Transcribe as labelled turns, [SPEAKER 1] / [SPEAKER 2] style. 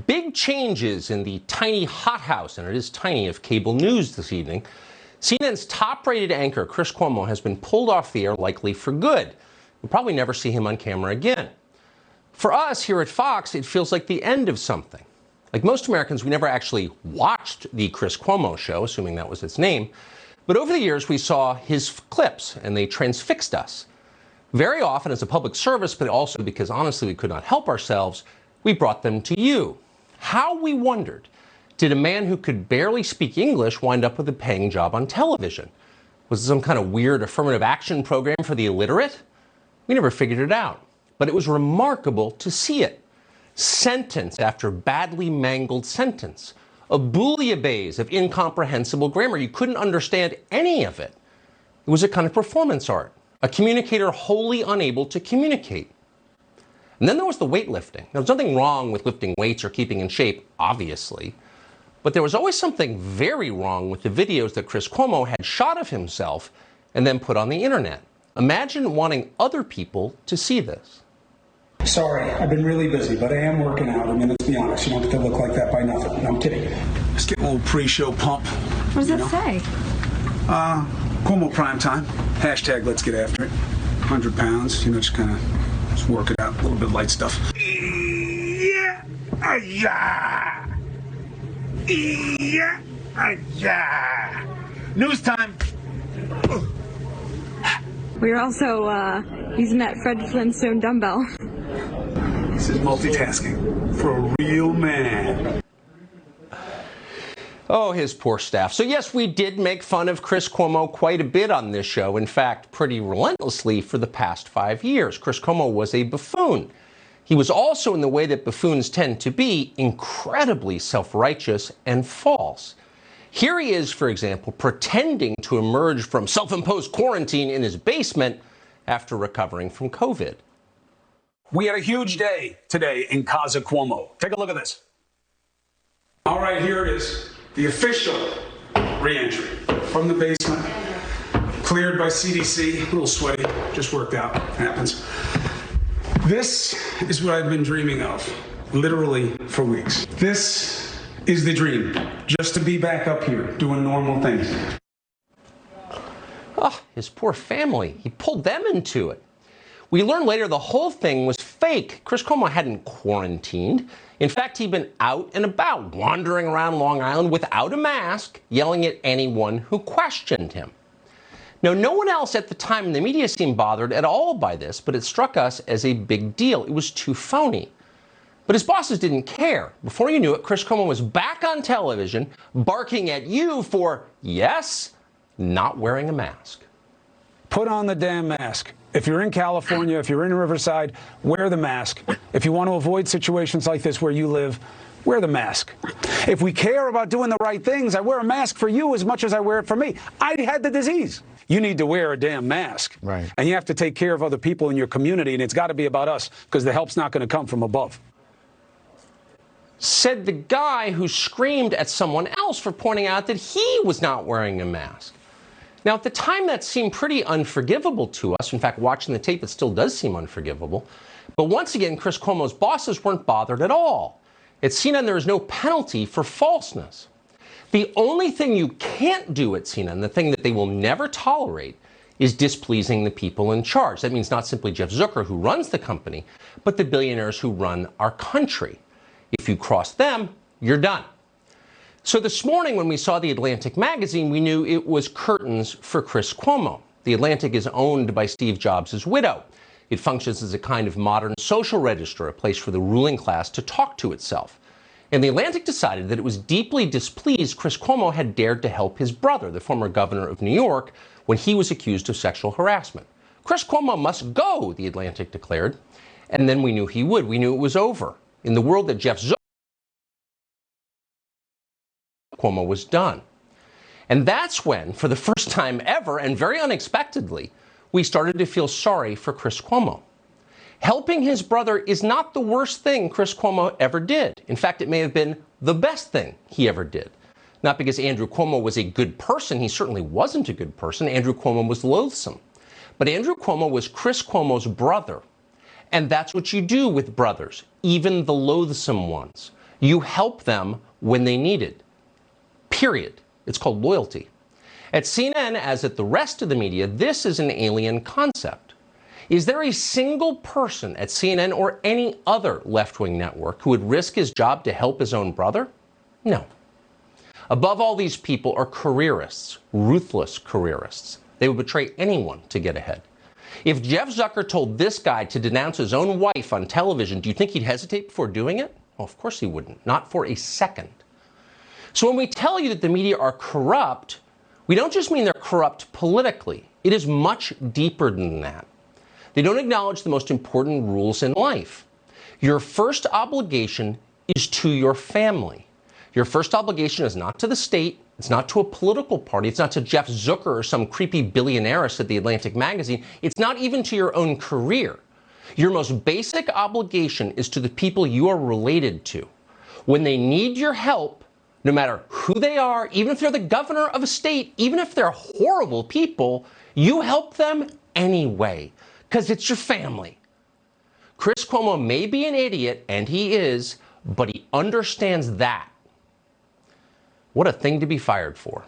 [SPEAKER 1] Big changes in the tiny hothouse, and it is tiny, of cable news this evening. CNN's top-rated anchor, Chris Cuomo, has been pulled off the air, likely for good. We'll probably never see him on camera again. For us here at Fox, it feels like the end of something. Like most Americans, we never actually watched the Chris Cuomo show, assuming that was its name. But over the years, we saw his clips, and they transfixed us. Very often as a public service, but also because honestly we could not help ourselves, we brought them to you. How, we wondered, did a man who could barely speak English wind up with a paying job on television? Was it some kind of weird affirmative action program for the illiterate? We never figured it out, but it was remarkable to see it. Sentence after badly mangled sentence. A bouillabaisse of incomprehensible grammar. You couldn't understand any of it. It was a kind of performance art. A communicator wholly unable to communicate. And then there was the weightlifting. There was nothing wrong with lifting weights or keeping in shape, obviously. But there was always something very wrong with the videos that Chris Cuomo had shot of himself and then put on the internet. Imagine wanting other people to see this.
[SPEAKER 2] Sorry, I've been really busy, but I am working out. I mean, let's be honest, you don't get to look like that by nothing. No, I'm kidding.
[SPEAKER 3] Let's get a little pre-show pump.
[SPEAKER 4] What does it say?
[SPEAKER 3] Cuomo prime time. Hashtag let's get after it. 100 pounds, just kind of just work it out. A little bit of light stuff. Yeah. Yeah. Yeah. News time.
[SPEAKER 4] We were also using that Fred Flintstone dumbbell.
[SPEAKER 3] This is multitasking for a real man.
[SPEAKER 1] Oh, his poor staff. So yes, we did make fun of Chris Cuomo quite a bit on this show. In fact, pretty relentlessly for the past 5 years. Chris Cuomo was a buffoon. He was also, in the way that buffoons tend to be, incredibly self-righteous and false. Here he is, for example, pretending to emerge from self-imposed quarantine in his basement after recovering from COVID.
[SPEAKER 3] We had a huge day today in Casa Cuomo. Take a look at this. All right, here it is. The official re-entry from the basement, cleared by CDC, a little sweaty, just worked out, happens. This is what I've been dreaming of, literally for weeks. This is the dream, just to be back up here, doing normal things.
[SPEAKER 1] Oh, his poor family. He pulled them into it. We learned later the whole thing was fake. Chris Cuomo hadn't quarantined. In fact, he'd been out and about, wandering around Long Island without a mask, yelling at anyone who questioned him. Now, no one else at the time in the media seemed bothered at all by this, but it struck us as a big deal. It was too phony. But his bosses didn't care. Before you knew it, Chris Cuomo was back on television, barking at you for, yes, not wearing a mask.
[SPEAKER 5] Put on the damn mask. If you're in California, if you're in Riverside, wear the mask. If you want to avoid situations like this where you live, wear the mask. If we care about doing the right things, I wear a mask for you as much as I wear it for me. I had the disease. You need to wear a damn mask.
[SPEAKER 6] Right.
[SPEAKER 5] And you have to take care of other people in your community, and it's got to be about us, because the help's not going to come from above.
[SPEAKER 1] Said the guy who screamed at someone else for pointing out that he was not wearing a mask. Now, at the time, that seemed pretty unforgivable to us. In fact, watching the tape, it still does seem unforgivable. But once again, Chris Cuomo's bosses weren't bothered at all. At CNN, there is no penalty for falseness. The only thing you can't do at CNN, the thing that they will never tolerate, is displeasing the people in charge. That means not simply Jeff Zucker, who runs the company, but the billionaires who run our country. If you cross them, you're done. So this morning when we saw the Atlantic magazine, we knew it was curtains for Chris Cuomo. The Atlantic is owned by Steve Jobs' widow. It functions as a kind of modern social register, a place for the ruling class to talk to itself. And the Atlantic decided that it was deeply displeased Chris Cuomo had dared to help his brother, the former governor of New York, when he was accused of sexual harassment. Chris Cuomo must go, the Atlantic declared. And then we knew he would. We knew it was over. In the world that Jeff Zucker, Cuomo was done. And that's when, for the first time ever, and very unexpectedly, we started to feel sorry for Chris Cuomo. Helping his brother is not the worst thing Chris Cuomo ever did. In fact, it may have been the best thing he ever did. Not because Andrew Cuomo was a good person. He certainly wasn't a good person. Andrew Cuomo was loathsome. But Andrew Cuomo was Chris Cuomo's brother. And that's what you do with brothers, even the loathsome ones. You help them when they need it. Period. It's called loyalty. At CNN, as at the rest of the media, this is an alien concept. Is there a single person at CNN or any other left-wing network who would risk his job to help his own brother? No. Above all, these people are careerists, ruthless careerists. They would betray anyone to get ahead. If Jeff Zucker told this guy to denounce his own wife on television, do you think he'd hesitate before doing it? Well, of course he wouldn't, not for a second. So when we tell you that the media are corrupt, we don't just mean they're corrupt politically. It is much deeper than that. They don't acknowledge the most important rules in life. Your first obligation is to your family. Your first obligation is not to the state, it's not to a political party, it's not to Jeff Zucker or some creepy billionaires at the Atlantic magazine, it's not even to your own career. Your most basic obligation is to the people you are related to. When they need your help, no matter who they are, even if they're the governor of a state, even if they're horrible people, you help them anyway, because it's your family. Chris Cuomo may be an idiot, and he is, but he understands that. What a thing to be fired for.